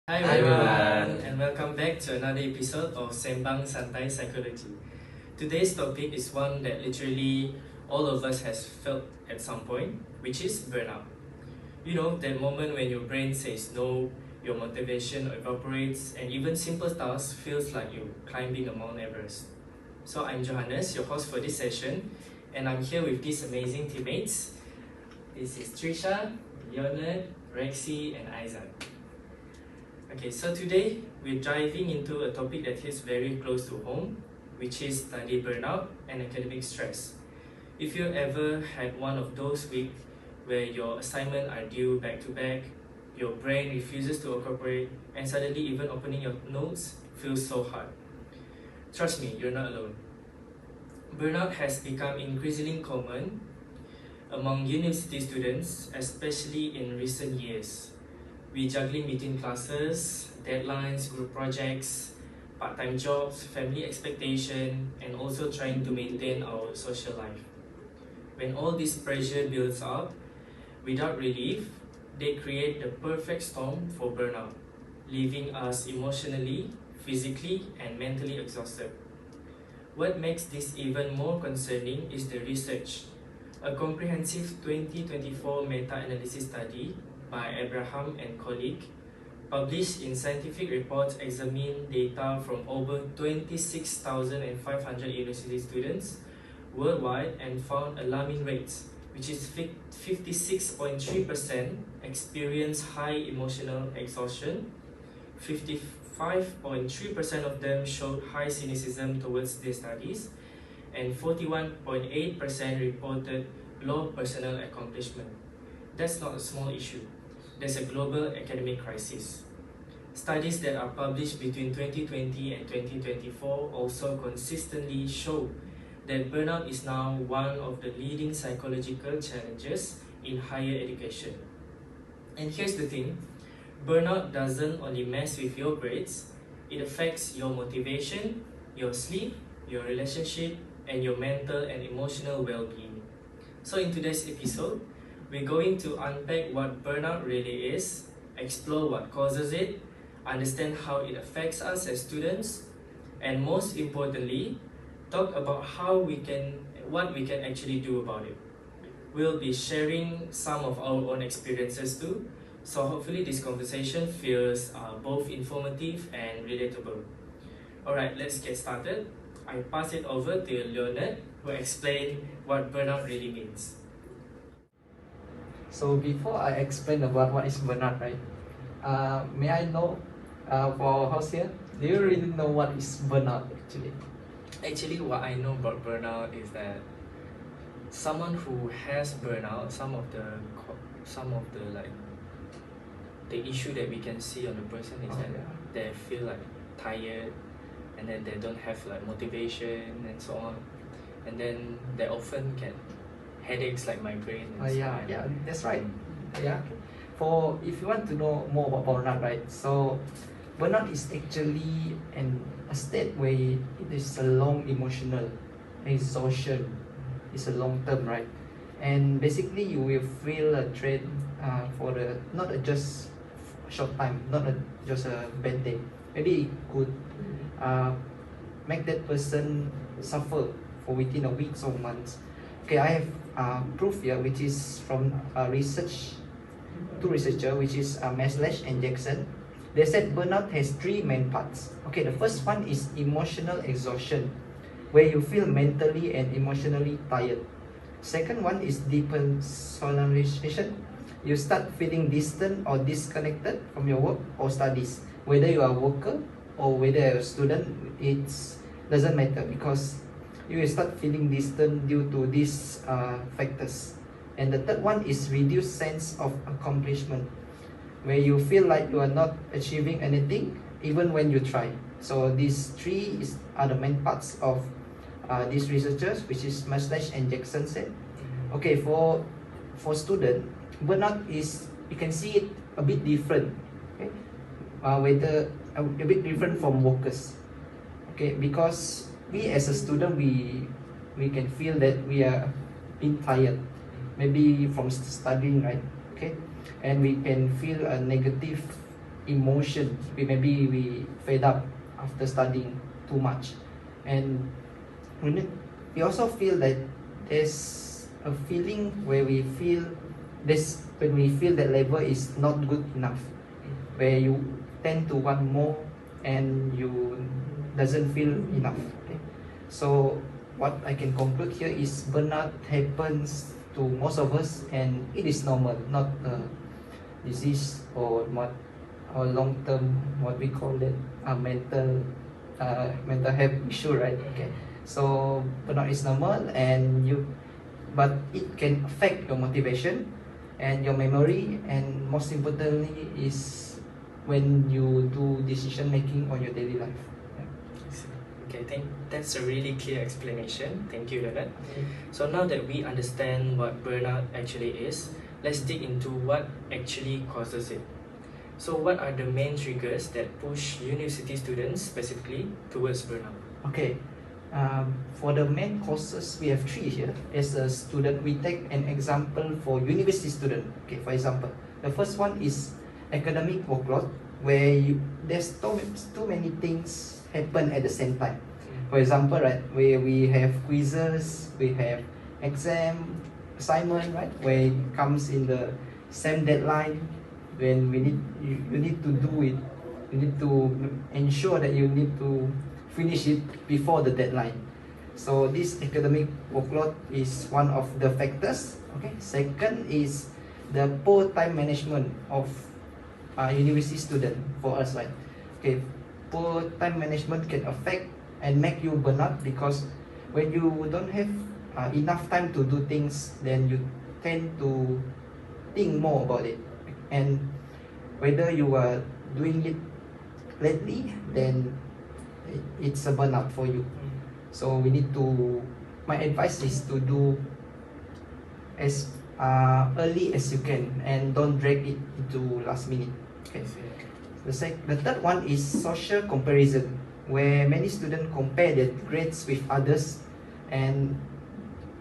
Hi everyone, and welcome back to another episode of Sembang, Santai, Psikologi. Today's topic is one that literally all of us has felt at some point, which is burnout. You know, that moment when your brain says no, your motivation evaporates, and even simple tasks feels like you're climbing a Mount Everest. So I'm Johannes, your host for this session, and I'm here with these amazing teammates. This is Trissha, Leonard, Rexy, and Aizad. Okay, so today we're diving into a topic that hits very close to home, which is study burnout and academic stress. If you ever had one of those weeks where your assignments are due back to back, your brain refuses to cooperate, and suddenly even opening your notes feels so hard. Trust me, you're not alone. Burnout has become increasingly common among university students, especially in recent years. We're juggling between classes, deadlines, group projects, part-time jobs, family expectation, and also trying to maintain our social life. When all this pressure builds up, without relief, they create the perfect storm for burnout, leaving us emotionally, physically, and mentally exhausted. What makes this even more concerning is the research. A comprehensive 2024 meta-analysis study by Abraham and colleague, published in scientific reports, examined data from over 26,500 university students worldwide and found alarming rates, which is 56.3% experience high emotional exhaustion, 55.3% of them showed high cynicism towards their studies, and 41.8% reported low personal accomplishment. That's not a small issue. There's a global academic crisis. Studies that are published between 2020 and 2024 also consistently show that burnout is now one of the leading psychological challenges in higher education. And here's the thing, burnout doesn't only mess with your grades, it affects your motivation, your sleep, your relationship, and your mental and emotional well-being. So in today's episode, we're going to unpack what burnout really is, explore what causes it, understand how it affects us as students, and most importantly, talk about what we can actually do about it. We'll be sharing some of our own experiences too, so hopefully this conversation feels both informative and relatable. Alright, let's get started. I pass it over to Leonard, who explain what burnout really means. So before I explain about what is burnout, right? May I know, for our house here, do you really know what is burnout actually? Actually, what I know about burnout is that someone who has burnout, some of the like the issue that we can see on the person is that they feel like tired, and then they don't have like motivation and so on, and then they often get headaches like migraine and so on. Yeah, that's right. Yeah. For if you want to know more about burnout, right? So burnout is actually a state where it is a long emotional exhaustion. It's a long term, right? And basically you will feel a drain for the not just short time, not just a bad day. Maybe it could make that person suffer for within a week or months. Okay, I have proof here, which is from two researchers, which is Meslesh and Jackson. They said burnout has three main parts. Okay, the first one is emotional exhaustion, where you feel mentally and emotionally tired. Second one is depersonalization. You start feeling distant or disconnected from your work or studies. Whether you are a worker or whether you're a student, it doesn't matter, because you will start feeling distant due to these factors. And the third one is reduced sense of accomplishment, where you feel like you are not achieving anything even when you try. So these three are the main parts of these researchers, which is Meslesh and Jackson said. Okay, for student, burnout is, you can see it a bit different. Okay, whether a bit different from workers. Okay, because we as a student, we can feel that we are being tired, maybe from studying, right? Okay, and we can feel a negative emotion. We fed up after studying too much, and we also feel that there's a feeling where we feel this when we feel that level is not good enough, where you tend to want more and you doesn't feel enough. Okay? So what I can conclude here is burnout happens to most of us, and it is normal, not a disease or what or long term what we call it a mental health issue, right? Okay, so burnout is normal, and but it can affect your motivation and your memory, and most importantly is when you do decision making on your daily life. Okay, that's a really clear explanation. Thank you, Leonard. Okay. So now that we understand what burnout actually is, let's dig into what actually causes it. So what are the main triggers that push university students specifically towards burnout? Okay, for the main causes, we have three here. As a student, we take an example for university student. Okay, for example, the first one is academic workload, where there's too many things happen at the same time. For example, right, where we have quizzes, we have exam, assignment, right, where it comes in the same deadline, when you need to do it, you need to ensure that you need to finish it before the deadline. So this academic workload is one of the factors. Okay. Second is the poor time management of university student for us, right? Okay, poor time management can affect and make you burn out, because when you don't have enough time to do things, then you tend to think more about it, and whether you are doing it lately, then it's a burnout for you. So we need to, my advice is to do as early as you can, and don't drag it into last minute. Okay. The third one is social comparison, where many students compare their grades with others, and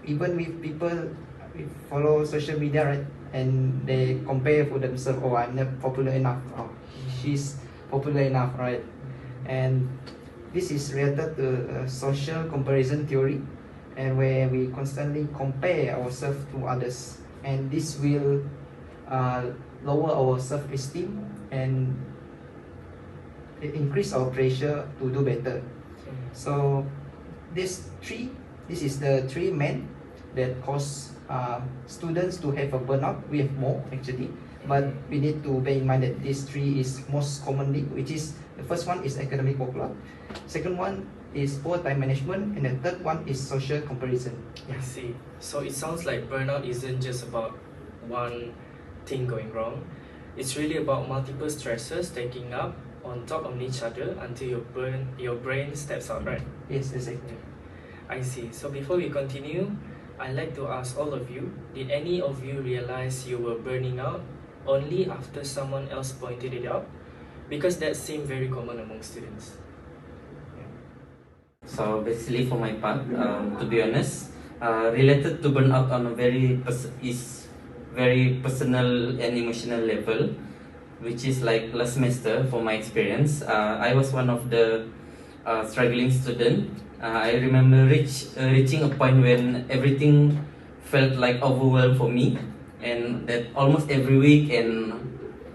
even with people we follow social media, right? And they compare for themselves. Oh, I'm not popular enough. Oh, she's popular enough, right? And this is related to social comparison theory, and where we constantly compare ourselves to others, and this will lower our self-esteem and increase our pressure to do better. So this is the three main that cause students to have a burnout. We have more actually, but we need to bear in mind that these three is most commonly, which is the first one is academic workload, second one is poor time management, and the third one is social comparison. I see. So it sounds like burnout isn't just about one thing going wrong. It's really about multiple stresses stacking up on top of each other until your brain steps out, right? Yes, exactly. I see. So before we continue, I'd like to ask all of you, did any of you realize you were burning out only after someone else pointed it out? Because that seemed very common among students. So basically for my part, to be honest, related to burnout on a very personal and emotional level, which is like last semester for my experience. I was one of the struggling student. I remember reaching a point when everything felt like overwhelmed for me, and that almost every week and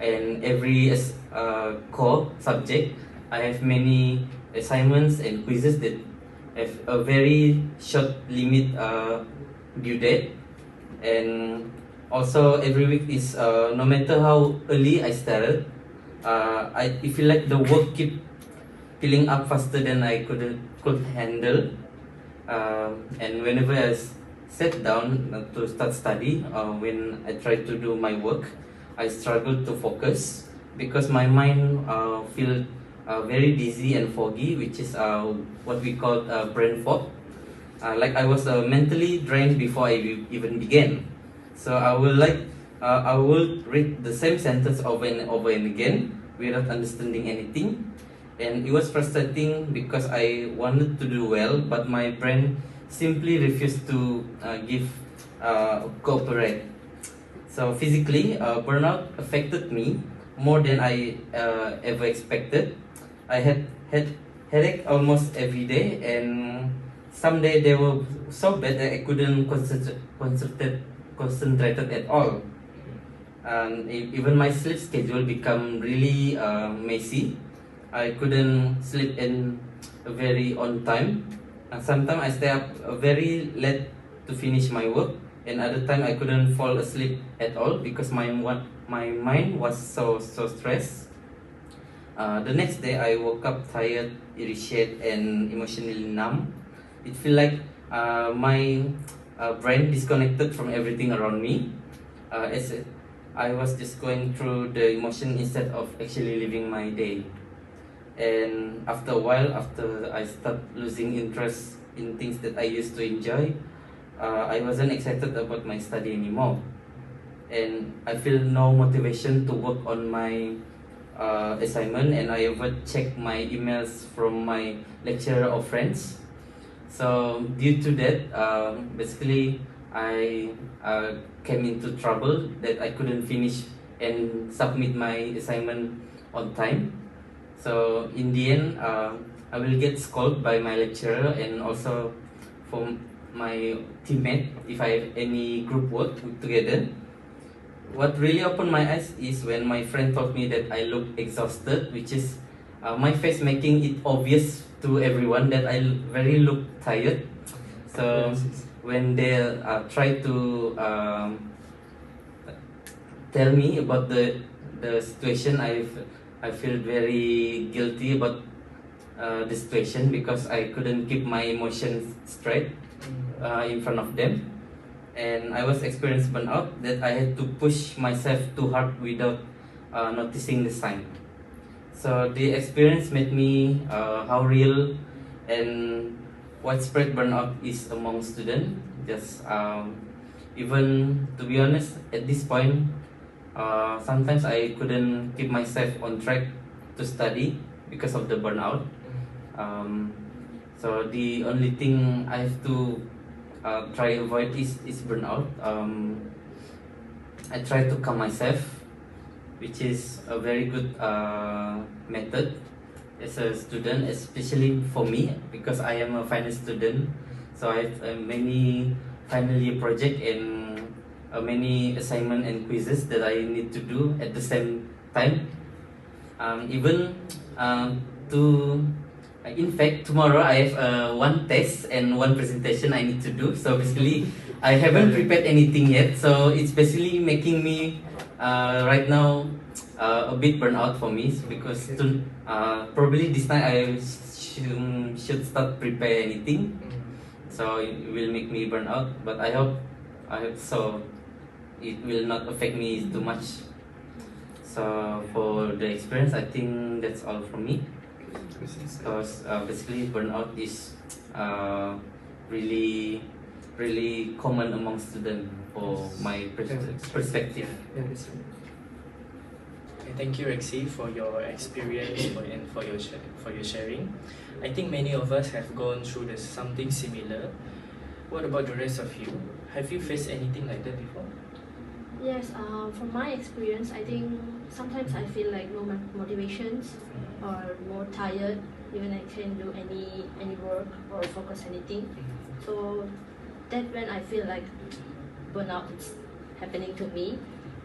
every core subject, I have many assignments and quizzes that have a very short limit due date, and also every week is no matter how early I started, I feel like the work keep filling up faster than I could handle, and whenever I sat down to start study, when I try to do my work, I struggle to focus because my mind feel very dizzy and foggy, which is what we call brain fog. Like I was mentally drained before I even began. So I will read the same sentence over and again without understanding anything, and it was frustrating because I wanted to do well, but my brain simply refused to cooperate. So physically, burnout affected me more than I ever expected. I had headache almost every day, and some day they were so bad that I couldn't concentrated at all. And even my sleep schedule become really messy. I couldn't sleep in very on time. And sometimes I stay up very late to finish my work, and other time I couldn't fall asleep at all because my mind was so stressed. The next day I woke up tired, irritated, and emotionally numb. It feel like my brain disconnected from everything around me. As I was just going through the emotion instead of actually living my day. And after a while, after I start losing interest in things that I used to enjoy, I wasn't excited about my study anymore. And I feel no motivation to work on my assignment, and I would check my emails from my lecturer or friends. So due to that, basically I came into trouble that I couldn't finish and submit my assignment on time. So in the end, I will get scolded by my lecturer and also from my teammate if I have any group work together. What really opened my eyes is when my friend told me that I look exhausted, which is my face making it obvious to everyone that I very look tired. So when they try to tell me about the situation, I feel very guilty about the situation because I couldn't keep my emotions straight in front of them, and I was experiencing burnout that I had to push myself too hard without noticing the sign. So the experience made me how real and widespread burnout is among students. Just even to be honest, at this point, sometimes I couldn't keep myself on track to study because of the burnout. So the only thing I have to try avoid is burnout. I try to calm myself, which is a very good method as a student, especially for me because I am a final student. So I have many final year project and many assignment and quizzes that I need to do at the same time. Even to in fact, tomorrow I have one test and one presentation I need to do. So basically, I haven't prepared anything yet. So it's basically making me right now a bit burnout for me because probably this time I should start prepare anything. So it will make me burn out. But I hope so it will not affect me too much. So for the experience, I think that's all from me. Because basically burnout is really common among students for my perspective. Yeah, that's right. Okay, thank you, Rexy, for your experience and for your sharing. I think many of us have gone through something similar. What about the rest of you? Have you faced anything like that before? Yes, from my experience, I think sometimes I feel like no motivations or more tired, even I can't do any work or focus anything. So that's when I feel like burnout is happening to me.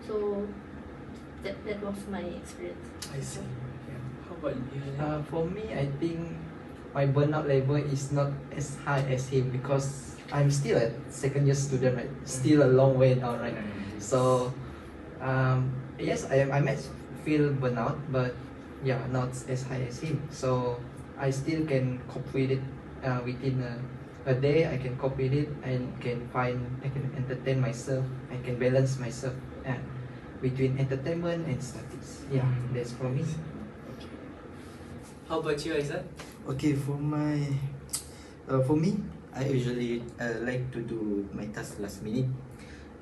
So that was my experience. I see. Yeah. How about you? For me, I think my burnout level is not as high as him because I'm still a second year student, right? Still a long way down, right? So, yes, I might feel burnout, but yeah, not as high as him. So I still can cope with it within a day. I can cope with it and I can entertain myself. I can balance myself between entertainment and studies. Yeah, that's for me. How about you, Aizad? Okay, for me, I usually like to do my task last minute,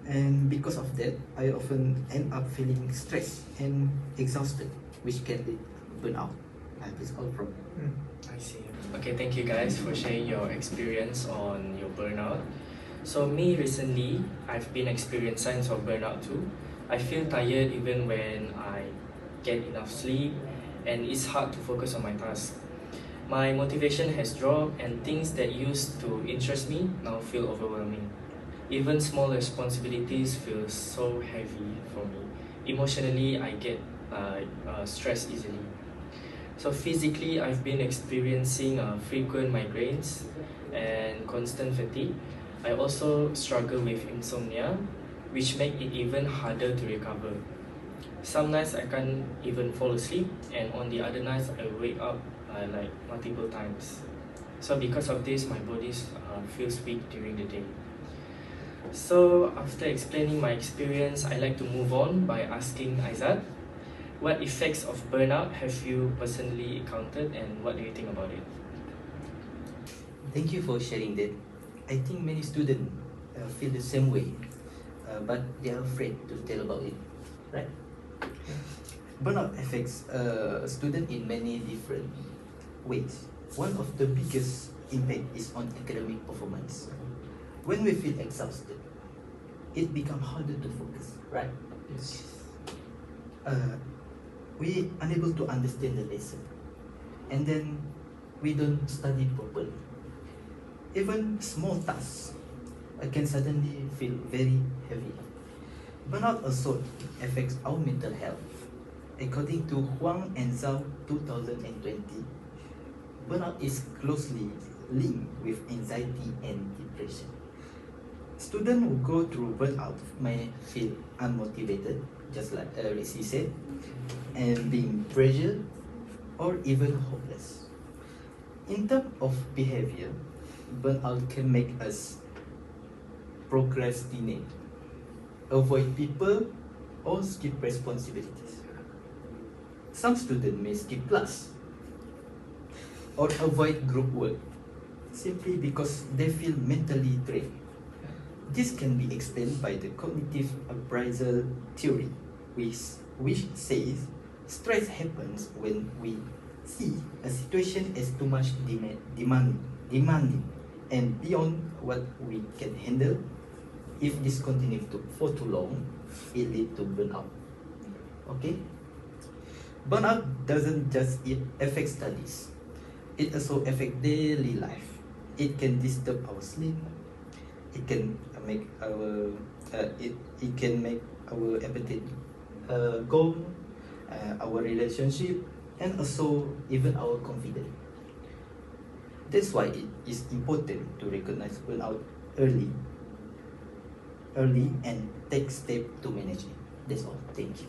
and because of that, I often end up feeling stressed and exhausted, which can lead to burnout. That's all from me. I see. Okay, thank you guys for sharing your experience on your burnout. So me recently, I've been experiencing signs of burnout too. I feel tired even when I get enough sleep, and it's hard to focus on my task. My motivation has dropped, and things that used to interest me now feel overwhelming. Even small responsibilities feel so heavy for me. Emotionally, I get stressed easily. So physically, I've been experiencing frequent migraines and constant fatigue. I also struggle with insomnia, which make it even harder to recover. Some nights I can't even fall asleep, and on the other nights I wake up like multiple times. So because of this, my body feels weak during the day. So after explaining my experience, I like to move on by asking Aizad, what effects of burnout have you personally encountered, and what do you think about it? Thank you for sharing that. I think many students feel the same way, but they are afraid to tell about it, right? Burnout affects a student in many different ways. One of the biggest impact is on academic performance. When we feel exhausted, it becomes harder to focus, right? Yes. We unable to understand the lesson, and then we don't study properly. Even small tasks can suddenly feel very heavy. Burnout also affects our mental health. According to Huang and Zhao 2020, burnout is closely linked with anxiety and depression. Students who go through burnout may feel unmotivated, just like Rexy said, and being pressured or even hopeless. In terms of behavior, burnout can make us procrastinate, avoid people, or skip responsibilities. Some students may skip class or avoid group work simply because they feel mentally drained. This can be explained by the cognitive appraisal theory, which says stress happens when we see a situation as too much demanding and beyond what we can handle. If this continues for too long, it leads to burnout. Okay? Burnout doesn't just affect studies, it also affects daily life. It can disturb our sleep, it can make our it can make our appetite go, our relationship, and also even our confidence. That's why it is important to recognize burnout early and take steps to manage it. That's all. Thank you.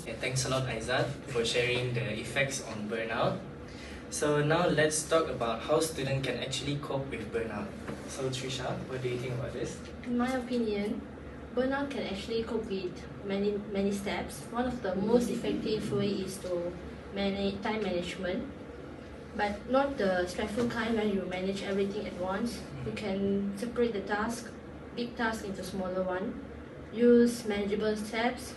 Okay, thanks a lot, Aizad, for sharing the effects on burnout. So now let's talk about how students can actually cope with burnout. So Trissha, what do you think about this? In my opinion, burnout can actually cope with many steps. One of the most effective way is to manage time management, but not the stressful kind where you manage everything at once. You can separate the big task into smaller one. Use manageable steps,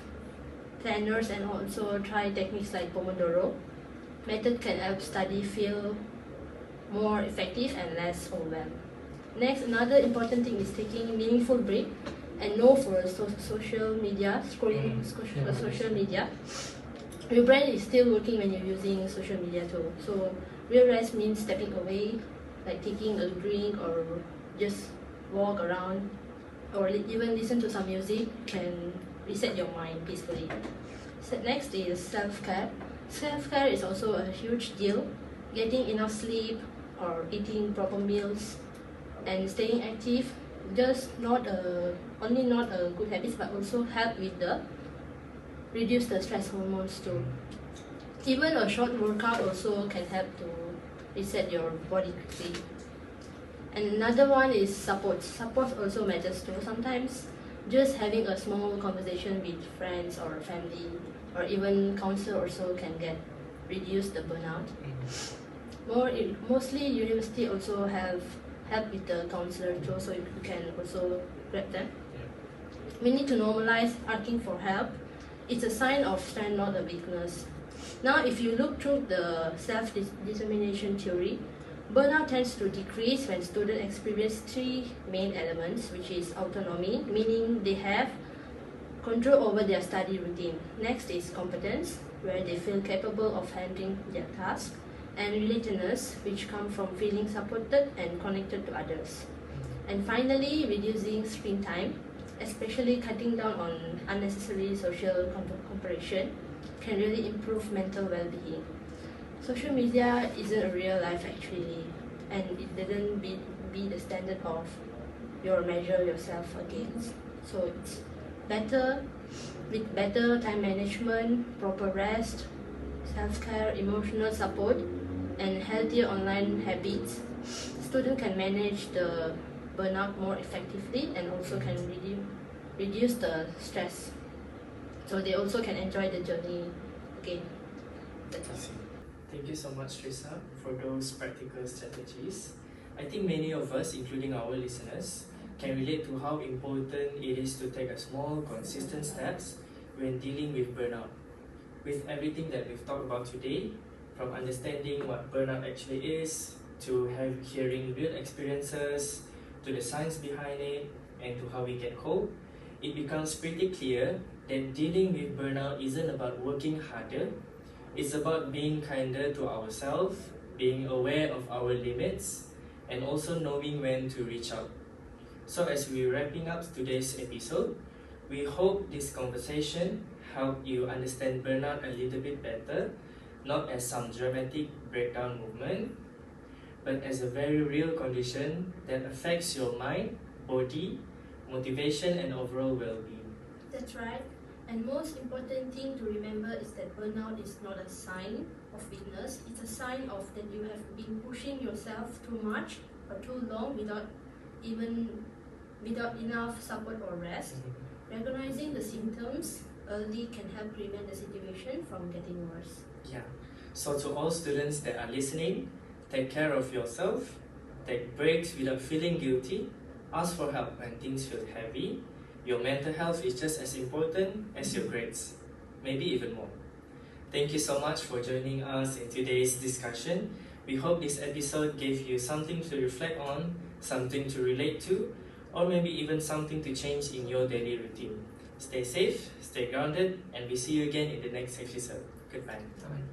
planners, and also try techniques like Pomodoro. Method can help study feel more effective and less overwhelmed. Next, another important thing is taking meaningful break and no for social media, scrolling social media. Your brain is still working when you're using social media too. So real rest means stepping away, like taking a drink or just walk around, or even listen to some music can reset your mind peacefully. So next is self-care. Self-care is also a huge deal. Getting enough sleep or eating proper meals and staying active, just not a good habits, but also help with the reduce the stress hormones too. Even a short workout also can help to reset your body quickly. And another one is support. Support also matters too. Sometimes just having a small conversation with friends or family or even counselor also can reduce the burnout. Mostly university also have help with the counselor too, so you can also grab them. We need to normalize asking for help. It's a sign of strength, not a weakness. Now, if you look through the self-determination theory, burnout tends to decrease when students experience three main elements, which is autonomy, meaning they have control over their study routine. Next is competence, where they feel capable of handling their tasks, and relatedness, which come from feeling supported and connected to others. And finally, reducing screen time, especially cutting down on unnecessary social comparison, can really improve mental well-being. Social media isn't real life actually, and it didn't be the standard of your measure yourself against. So it's better with better time management, proper rest, self-care, emotional support, and healthier online habits. Students can manage the burnout more effectively and also can reduce the stress. So they also can enjoy the journey again. That's all. Thank you so much, Trissha, for those practical strategies. I think many of us, including our listeners, can relate to how important it is to take a small, consistent steps when dealing with burnout. With everything that we've talked about today, from understanding what burnout actually is, to hearing real experiences, to the science behind it, and to how we can cope, it becomes pretty clear that dealing with burnout isn't about working harder. It's about being kinder to ourselves, being aware of our limits, and also knowing when to reach out. So as we're wrapping up today's episode, we hope this conversation helped you understand burnout a little bit better, not as some dramatic breakdown movement, but as a very real condition that affects your mind, body, motivation, and overall well-being. That's right. And most important thing to remember is that burnout is not a sign of weakness. It's a sign of that you have been pushing yourself too much or too long without enough support or rest. Recognizing the symptoms early can help prevent the situation from getting worse. Yeah. So to all students that are listening, take care of yourself, take breaks without feeling guilty, ask for help when things feel heavy. Your mental health is just as important as your grades, maybe even more. Thank you so much for joining us in today's discussion. We hope this episode gave you something to reflect on, something to relate to, or maybe even something to change in your daily routine. Stay safe, stay grounded, and we see you again in the next episode. Goodbye. Bye.